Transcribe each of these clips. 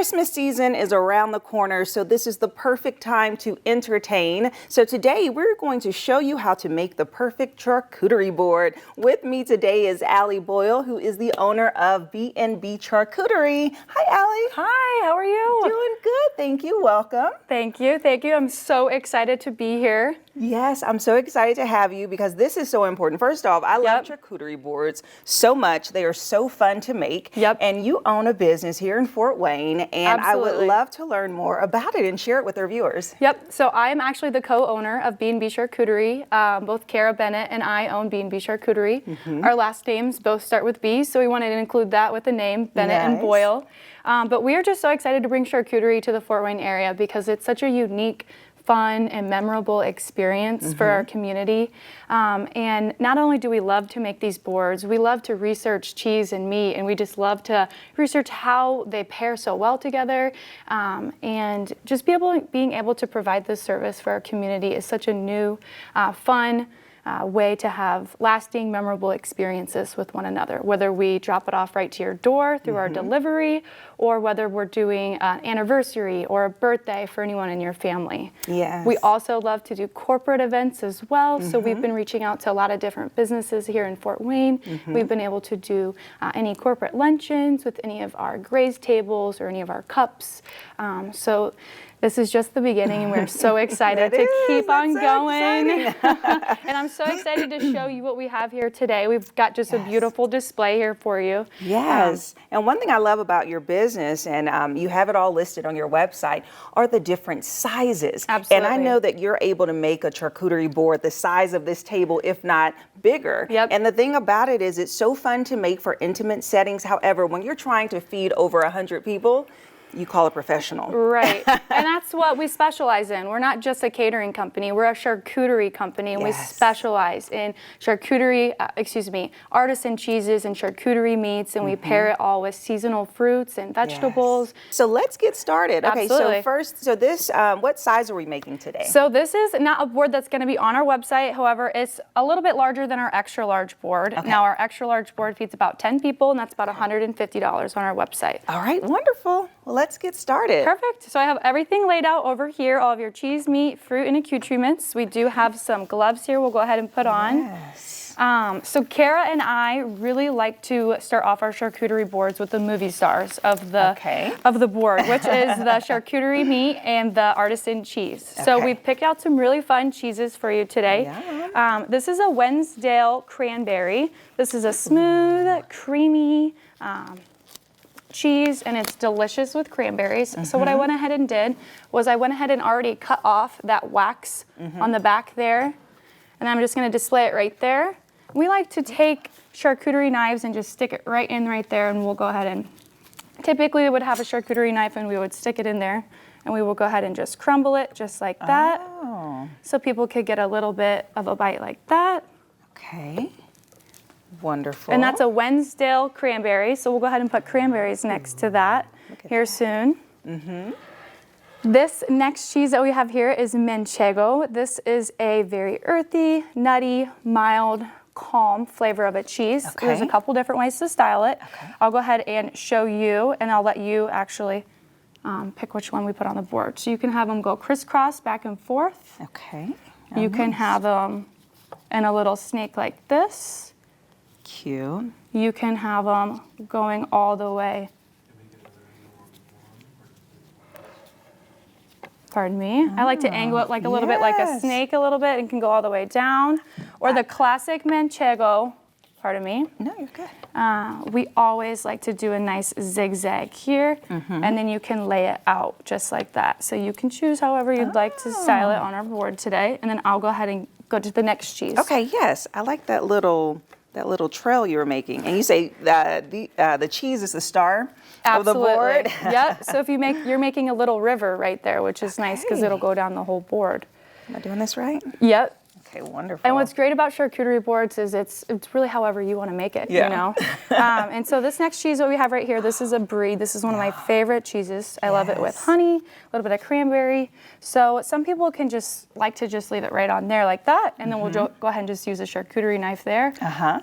Christmas season is around the corner, so this is the perfect time to entertain. So today we're going to show you how to make the perfect charcuterie board. With me today is Ali Boyle, who is the owner of B&B Charcuterie. Hi, Ali. Hi, how are you? Doing good, thank you. Welcome. Thank you, thank you. I'm so excited to be here. Yes, I'm so excited to have you because this is so important. First off, I love charcuterie boards so much. They are so fun to make. And you own a business here in Fort Wayne, and I would love to learn more about it and share it with our viewers. So I am actually the co-owner of B&B Charcuterie. Both Kara Bennett and I own B&B Charcuterie. Our last names both start with B, so we wanted to include that with the name, Bennett and Boyle. But we are just so excited to bring charcuterie to the Fort Wayne area because it's such a unique, fun and memorable experience for our community. And not only do we love to make these boards, we love to research cheese and meat, and we just love to research how they pair so well together. And just being able to provide this service for our community is such a new, fun way to have lasting, memorable experiences with one another, whether we drop it off right to your door through our delivery, or whether we're doing an anniversary or a birthday for anyone in your family. We also love to do corporate events as well, so we've been reaching out to a lot of different businesses here in Fort Wayne. We've been able to do any corporate luncheons with any of our graze tables or any of our cups. So this is just the beginning, and we're so excited to keep on going. And I'm so excited to show you what we have here today. We've got just a beautiful display here for you. And one thing I love about your business, and you have it all listed on your website, are the different sizes. And I know that you're able to make a charcuterie board the size of this table, if not bigger. And the thing about it is it's so fun to make for intimate settings. However, when you're trying to feed over 100 people, you call a professional. And that's what we specialize in. We're not just a catering company, we're a charcuterie company, and we specialize in charcuterie, artisan cheeses and charcuterie meats, and we pair it all with seasonal fruits and vegetables. So let's get started. Okay, so first, this, what size are we making today? So this is not a board that's gonna be on our website, however, it's a little bit larger than our extra large board. Now our extra large board feeds about 10 people, and that's about $150 on our website. All right, wonderful. Well, let's get started. Perfect. So I have everything laid out over here, all of your cheese, meat, fruit, and accoutrements. We do have some gloves here we'll go ahead and put on. So Kara and I really like to start off our charcuterie boards with the movie stars of the board, which is the charcuterie meat and the artisan cheese. So we picked out some really fun cheeses for you today. This is a Wednesdale cranberry. This is a smooth, creamy cheese, and it's delicious with cranberries. So what I went ahead and did was I went ahead and already cut off that wax on the back there, and I'm just going to display it right there. We like to take charcuterie knives and just stick it right in right there, and we'll go ahead and typically we would have a charcuterie knife and we would stick it in there, and we will go ahead and just crumble it just like that, so people could get a little bit of a bite like that. Wonderful. And that's a Wednesdale cranberry, so we'll go ahead and put cranberries next to that here soon. This next cheese that we have here is manchego. This is a very earthy, nutty, mild, calm flavor of a cheese. There's a couple different ways to style it. I'll go ahead and show you, and I'll let you actually pick which one we put on the board. So you can have them go crisscross back and forth. You can have them in a little snake like this. Cute. You can have them going all the way. Pardon me. I like to angle it like a little bit like a snake a little bit, and can go all the way down. Or the classic manchego. Pardon me. No, you're good. We always like to do a nice zigzag here, and then you can lay it out just like that. So you can choose however you'd like to style it on our board today, and then I'll go ahead and go to the next cheese. Yes, I like that little trail you were making. And you say the cheese is the star of the board? So if you're making a little river right there, which is nice because it'll go down the whole board. Am I doing this right? Okay, wonderful. And what's great about charcuterie boards is it's really however you want to make it, you know? And so this next cheese that we have right here, this is a brie. This is one of my favorite cheeses. I love it with honey, a little bit of cranberry. So some people can just like to just leave it right on there like that, and then we'll go ahead and just use a charcuterie knife there.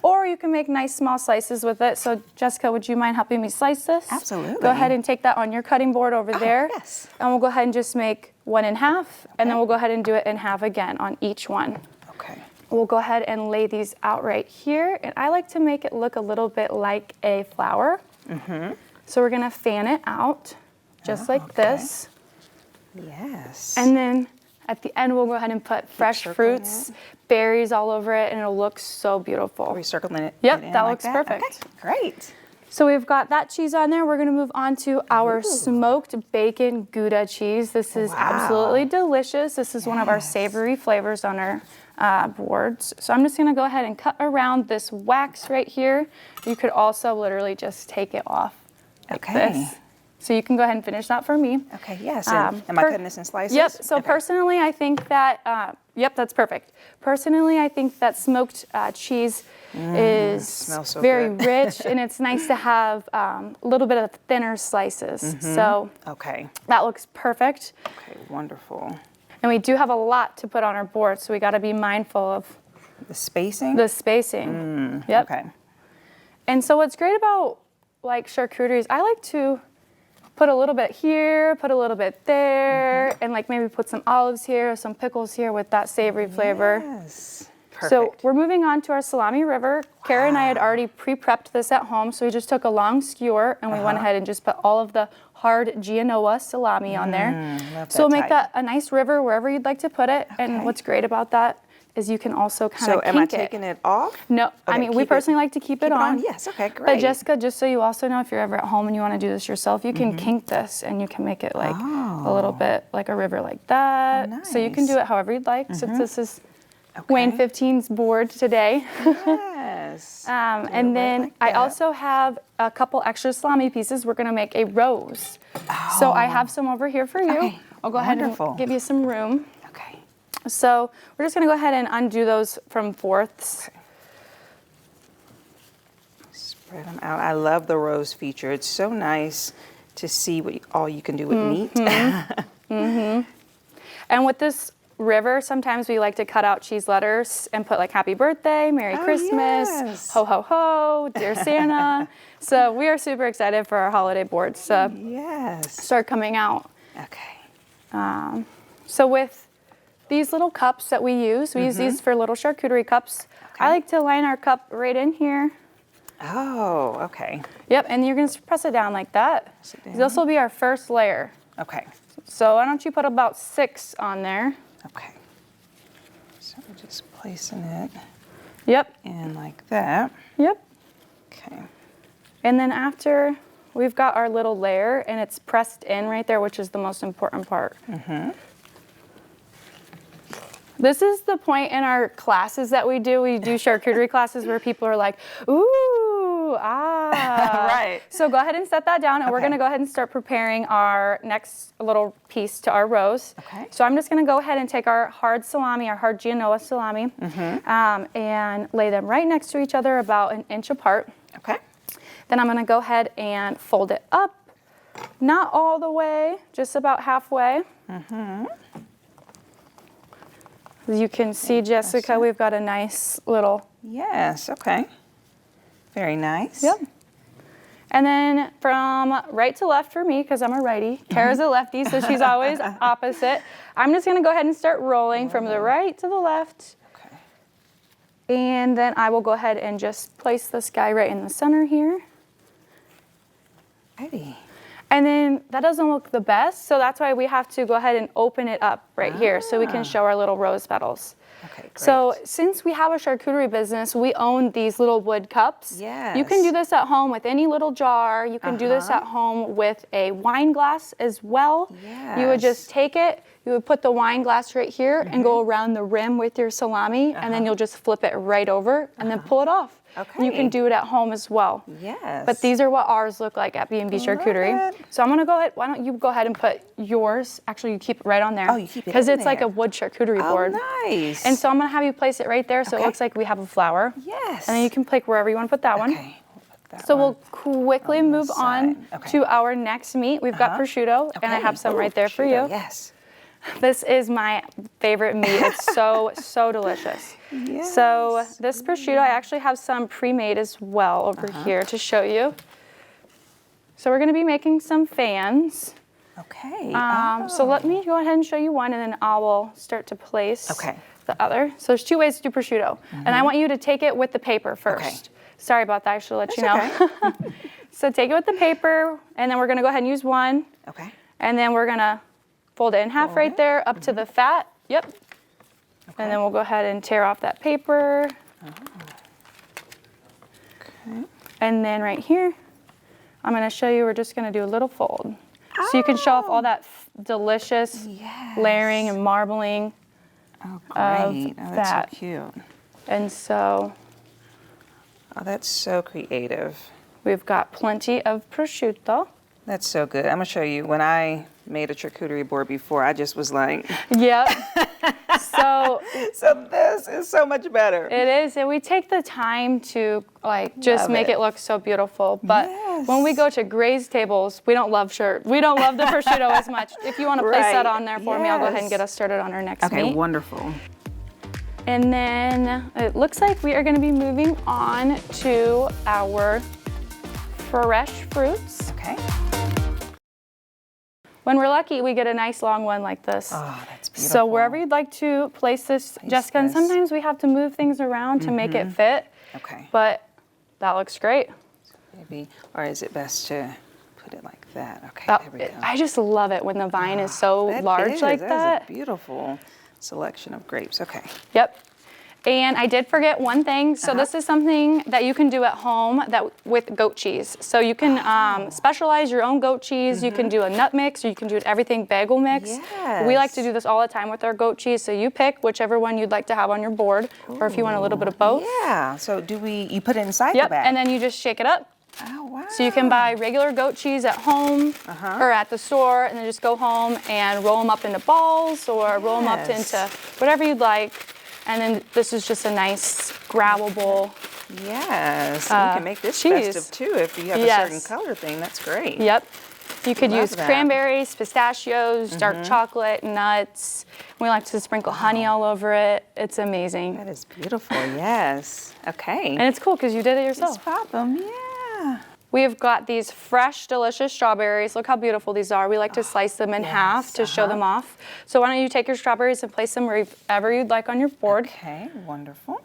Or you can make nice small slices with it. So Jessica, would you mind helping me slice this? Absolutely. Go ahead and take that on your cutting board over there. Yes. And we'll go ahead and just make one in half, and then we'll go ahead and do it in half again on each one. Okay. We'll go ahead and lay these out right here, and I like to make it look a little bit like a flower. So we're gonna fan it out, just like this. Yes. And then at the end, we'll go ahead and put fresh fruits, berries all over it, and it'll look so beautiful. Are we circling it? Yep, it in that like looks perfect. Okay, great. So we've got that cheese on there. We're gonna move on to our smoked bacon Gouda cheese. This is absolutely delicious. This is one of our savory flavors on our boards. So I'm just gonna go ahead and cut around this wax right here. You could also literally just take it off like this. So you can go ahead and finish that for me. Okay, yes. And am I cutting this in slices? Yep, so personally I think that, yep, that's perfect. Personally, I think that smoked cheese is so very good. rich, and it's nice to have a little bit of thinner slices. So that looks perfect. Okay, wonderful. And we do have a lot to put on our board, so we gotta be mindful of the spacing? the spacing. Yep. Okay. And so what's great about like charcuteries, I like to put a little bit here, put a little bit there, and like maybe put some olives here, some pickles here with that savory flavor. Yes. Perfect. So we're moving on to our salami river. Kara and I had already pre-prepped this at home, so we just took a long skewer and we went ahead and just put all of the hard Genoa salami on there. So we'll make that a nice river wherever you'd like to put it. And what's great about that is you can also kind of kink it. So am I taking it off? No, I mean, we personally like to keep it on. Yes, okay, great. But Jessica, just so you also know, if you're ever at home and you want to do this yourself, you can kink this and you can make it like a little bit like a river like that. So you can do it however you'd like, since this is Wayne 15's board today. Yes. And then like I also have a couple extra salami pieces. We're going to make a rose. So I have some over here for you. I'll go ahead and give you some room. Okay. So we're just going to go ahead and undo those from fourths. Spread them out. I love the rose feature. It's so nice to see what all you can do with meat. And with this river, sometimes we like to cut out cheese letters and put like happy birthday, Merry Christmas, ho ho ho, dear Santa. So we are super excited for our holiday boards to start coming out. Okay. So with these little cups that we use these for little charcuterie cups. I like to line our cup right in here. Oh, okay. Yep, and you're going to press it down like that. This will be our first layer. Okay. So why don't you put about 6 on there? Okay. So we're just placing it in like that. Yep. Okay. And then after we've got our little layer and it's pressed in right there, which is the most important part. This is the point in our classes that we do. We do charcuterie classes where people are like, ooh, ah. Right. So go ahead and set that down, and we're gonna go ahead and start preparing our next little piece to our rose. Okay. So I'm just gonna go ahead and take our hard salami, our hard Genoa salami, and lay them right next to each other about an inch apart. Okay. Then I'm gonna go ahead and fold it up, not all the way, just about halfway. As you can see, Jessica, we've got a nice little... Yes, okay. Very nice. Yep. And then from right to left for me, because I'm a righty, Kara's a lefty, so she's always opposite. I'm just gonna go ahead and start rolling from the right to the left. Okay. And then I will go ahead and just place this guy right in the center here. Righty. And then that doesn't look the best, so that's why we have to go ahead and open it up right here so we can show our little rose petals. Okay, great. So since we have a charcuterie business, we own these little wood cups. Yes. You can do this at home with any little jar. You can do this at home with a wine glass as well. Yes. You would just take it, you would put the wine glass right here and go around the rim with your salami, and then you'll just flip it right over and then pull it off. You can do it at home as well. Yes. But these are what ours look like at B&B Charcuterie. So I'm gonna go ahead, why don't you go ahead and put yours, actually you keep it right on there. Oh, you keep it because in it's like there. a wood charcuterie board. Oh, nice. And so I'm gonna have you place it right there so it Okay. looks like we have a flower. Yes. And then you can pick wherever you want to put that one. Okay. We'll put that So one we'll quickly on move this on side. Okay. to our next meat. We've got prosciutto, and I Okay. have some Ooh, right there for prosciutto, you. Yes. This is my favorite meat. It's so, so delicious. Yes. So this prosciutto, I actually have some pre-made as well over here to show you. So we're gonna be making some fans. Okay. So let me go ahead and show you one, and then I will start to place the other. So there's two ways to do prosciutto. And I want you to take it with the paper first. Okay. Sorry about that, I should let you know. Okay. So take it with the paper, and then we're gonna go ahead and use one. Okay. And then we're gonna fold it in half Fold right it. there up to the fat. Yep. Okay. And then we'll go ahead and tear off that paper. Okay. And then right here, I'm gonna show you, we're just gonna do a little fold. So you can show off all that delicious layering and marbling. Oh, great. Oh, that's that. so cute. And so Oh, that's so creative. we've got plenty of prosciutto. That's so good. I'm going to show you. When I made a charcuterie board before, I just was like, Yep. So so this is so much better. it is, and we take the time to like just Love make it. it look so beautiful. But when we go to Gray's tables, we don't love the prosciutto as much. If you want to place that Right. on there for me, I'll go ahead and get Yes. us started on our next Okay, meat. wonderful. And then it looks like we are going to be moving on to our fresh fruits. Okay. When we're lucky, we get a nice long one like this. Oh, that's beautiful. So wherever you'd like to place this, Jessica, and this. sometimes we have to move things around to make it fit, Okay. but that looks great. Maybe, or is it best to put it like that? Okay, That- there we go. I just love it when the vine is so That large is, like that that. is a beautiful selection of grapes. Okay. Yep. And I did forget one thing. So this is something that you can do at home with goat cheese. So you can specialize your own goat cheese. You can do a nut mix, or you can do everything bagel mix. We like to do this all the time with our goat cheese. So you pick whichever one you'd like to have on your board, or if you want a little bit of both. Yeah. So you put it inside the Yep. bag? And then you just shake it up. Oh, wow. So you can buy regular goat cheese at home or at the store, and then just go home and roll them up into balls or roll them up Yes. into whatever you'd like. And then this is just a nice grabbable. Yes. You can make this cheese. festive too if you have a certain color thing. That's great. Yep. You could Love use that. cranberries, pistachios, dark chocolate, nuts. We like to sprinkle honey all over it. It's amazing. That is beautiful. Yes. Okay. And it's cool because you did it yourself. Let's pop them. Yeah. We've got these fresh, delicious strawberries. Look how beautiful these are. We like to slice them in half to show them off. So why don't you take your strawberries and place them wherever you'd like on your board. Okay. Wonderful.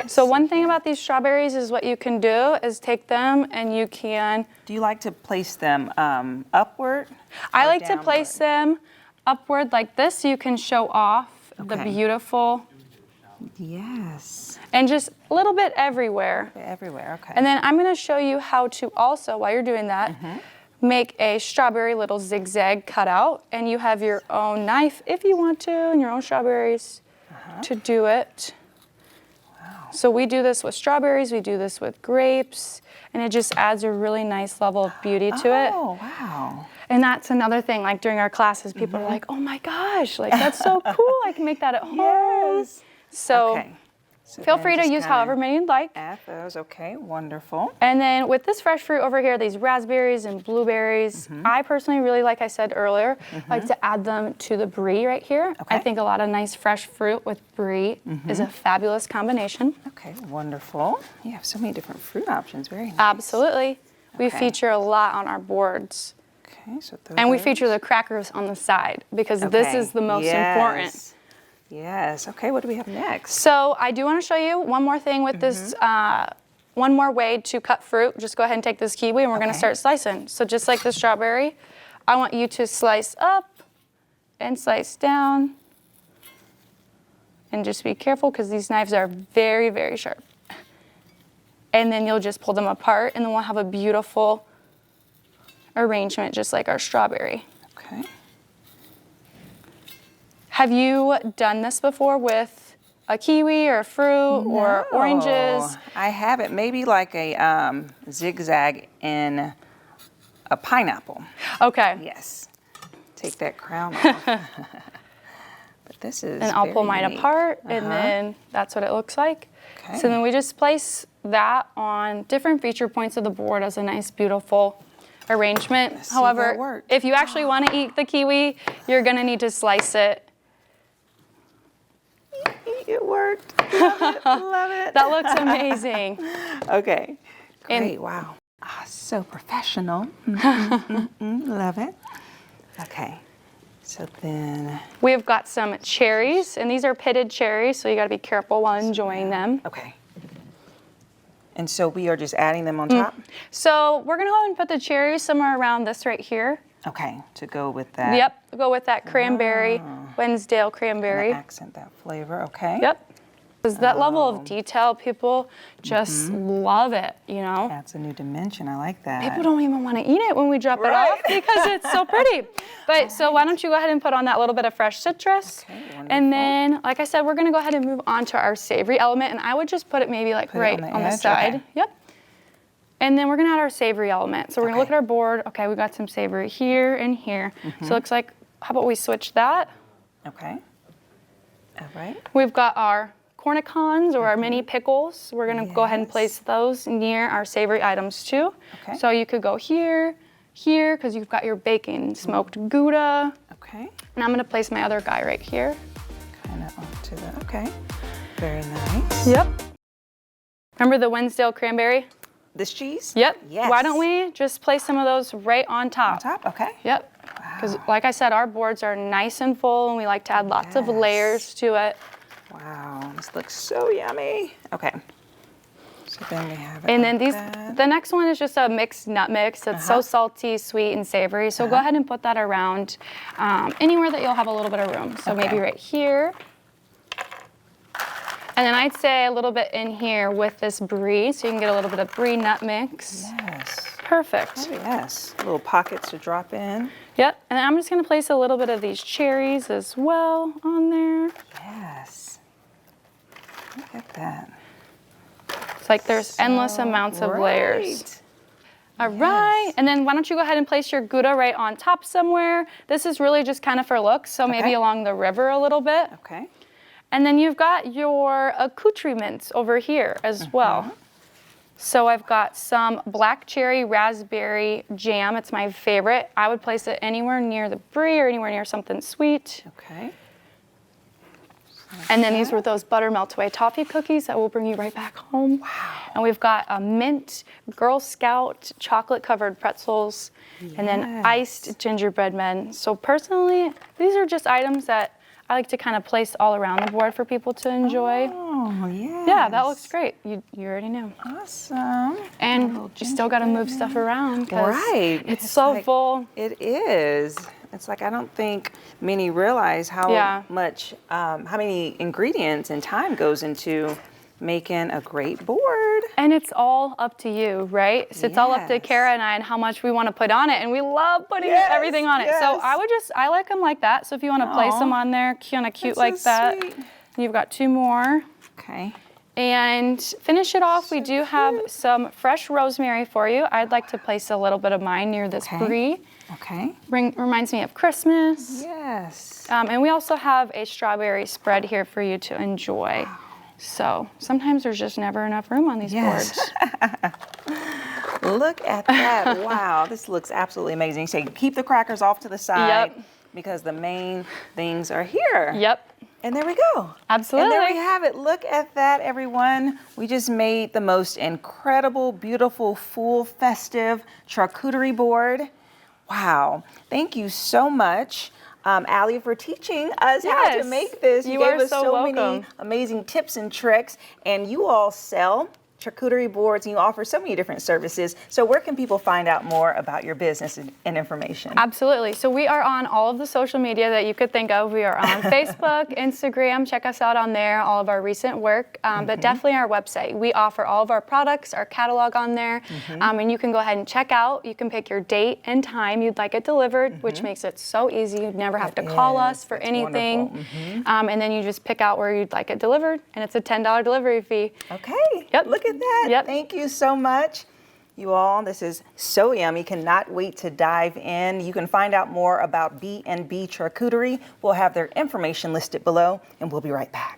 So one thing about these strawberries is what you can do is take them and you can... Do you like to place them upward? I or like to downward? place them upward like this so you can show off the Okay. beautiful... Yes. And just a little bit everywhere. Everywhere. Okay. And then I'm going to show you how to also, while you're doing that, make a strawberry little zigzag cutout. And you have your own knife, if you want to, and your own strawberries to do it. Wow. So we do this with strawberries, we do this with grapes, and it just adds a really nice level of beauty to it. Oh, wow. And that's another thing, like during our classes, people are like, oh my gosh, like that's so cool. I can make that at home. Yes. So Okay. So feel then free to just use kinda however many you'd like. Add those. Okay. Wonderful. And then with this fresh fruit over here, these raspberries and blueberries, I personally really, like I said earlier, like to add them to the brie right here. I Okay. think a lot of nice fresh fruit with brie is a fabulous combination. Okay. Wonderful. You have so many different fruit options. Very nice. Absolutely. We Okay. feature a lot on our boards. Okay. So throw And we those. feature the crackers on the side because this Okay. is the most important. Yes. Yes. Okay. What do we have next? So I do want to show you one more thing with this, one more way to cut fruit. Just go ahead and take this kiwi and we're going to Okay. start slicing. So just like the strawberry, I want you to slice up and slice down. And just be careful because these knives are very, very sharp. And then you'll just pull them apart and then we'll have a beautiful arrangement just like our strawberry. Okay. Have you done this before with a kiwi or fruit or oranges. I haven't. Maybe like a zigzag in a pineapple. Okay. Yes. Take that crown off. But this is And I'll pull mine unique. apart, and then that's what it looks like. Okay. So then we just place that on different feature points of the board as a nice, beautiful arrangement. Let's see However, if that worked. if you actually want to eat the kiwi, you're gonna need to slice it. It worked. Love it. Love it. That looks amazing. Okay. And- Great. Wow. Ah, so professional. Love it. Okay. So then. We've got some cherries, and these are pitted cherries, so you gotta be careful while enjoying them. Okay. And so we are just adding them on top? So we're gonna go ahead and put the cherries somewhere around this right here. Okay. To go with that. Yep, go with that cranberry, Wednesdale cranberry. Accent that flavor. Okay. Yep. Because that level of detail, people just love it, you know? That's a new dimension. I like that. People don't even want to eat it when we drop it off because it's so pretty. But so why don't you go ahead and put on that little bit of fresh citrus. Okay, wonderful. And then, like I said, we're gonna go ahead and move on to our savory element. And I would just put it maybe like Put it right on the on the edge? side. Okay. Yep. And then we're gonna add our savory element. So we're gonna look Okay. at our board. Okay, we got some savory here and here. So it looks like, how about we switch that? Okay. All right. We've got our cornicons or our mini pickles. We're gonna go ahead and place those near our savory items too. Okay. So you could go here, here, because you've got your bacon smoked Gouda. Okay. And I'm gonna place my other guy right here. Kind of onto the. Okay. Very nice. Yep. Remember the Wednesdale cranberry? This cheese? Yep. Yes. Why don't we just place some of those right on top? On top? Okay. Yep. Because like I said, our boards are nice and full and we like to add lots of layers to it. Wow. This looks so yummy. Okay. So then we have it. And then like these, that. the next one is just a mixed nut mix. It's so salty, sweet, and savory. So go ahead and put that around anywhere that you'll have a little bit of room. So maybe right here. And then I'd say a little bit in here with this brie, so you can get a little bit of brie nut mix. Yes. Perfect. Oh, yes. Little pockets to drop in. Yep, and I'm just gonna place a little bit of these cherries as well on there. Yes. Look at that. It's like there's endless amounts of layers. All right, and then why don't you go ahead and place your Gouda right on top somewhere. This is really just kind of for looks, so maybe along the river a little bit. Okay. And then you've got your accoutrements over here as well. So I've got some black cherry raspberry jam. It's my favorite. I would place it anywhere near the brie or anywhere near something sweet. Okay. And then these were those buttermelt away toffee cookies that will bring you right back home. Wow. And we've got a mint Girl Scout chocolate covered pretzels and then iced gingerbread men. So personally, these are just items that I like to kind of place all around the board for people to enjoy. Oh, yeah. Yeah, that looks great. You already know. Awesome. And you still got to move stuff around because it's so like, full. It is. It's like I don't think many realize how much, how many ingredients and time goes into making a great board. And it's all up to you, right? So it's all up to Kara and I and how much we want to put on it. And we love putting everything on it. So I like them like that. So if you want to place them on there, kind of cute like that. Sweet. You've got two more. Okay. And finish it off, we do have some fresh rosemary for you. I'd like to place a little bit of mine near this brie. Okay. Reminds me of Christmas. Yes. And we also have a strawberry spread here for you to enjoy. Wow. So sometimes there's just never enough room on these boards. Look at that. Wow, this looks absolutely amazing. So keep the crackers off to the side because the main things are here. Yep. And there we go. Absolutely. And there we have it. Look at that, everyone. We just made the most incredible, beautiful, full, festive charcuterie board. Wow. Thank you so much, Ali, for teaching us how to make this. You gave us so many amazing tips and tricks. And you all sell charcuterie boards, and you offer so many different services. So where can people find out more about your business and information? Absolutely. So we are on all of the social media that you could think of. We are on Facebook, Instagram. Check us out on there, all of our recent work, but definitely our website. We offer all of our products, our catalog on there, and you can go ahead and check out. You can pick your date and time you'd like it delivered, which makes it so easy. You'd never have to call us for anything. And then you just pick out where you'd like it delivered, and it's a $10 delivery fee. Okay. Yep. Look at that. Yep. Thank you so much. You all, this is so yummy. Cannot wait to dive in. You can find out more about B&B Charcuterie. We'll have their information listed below, and we'll be right back.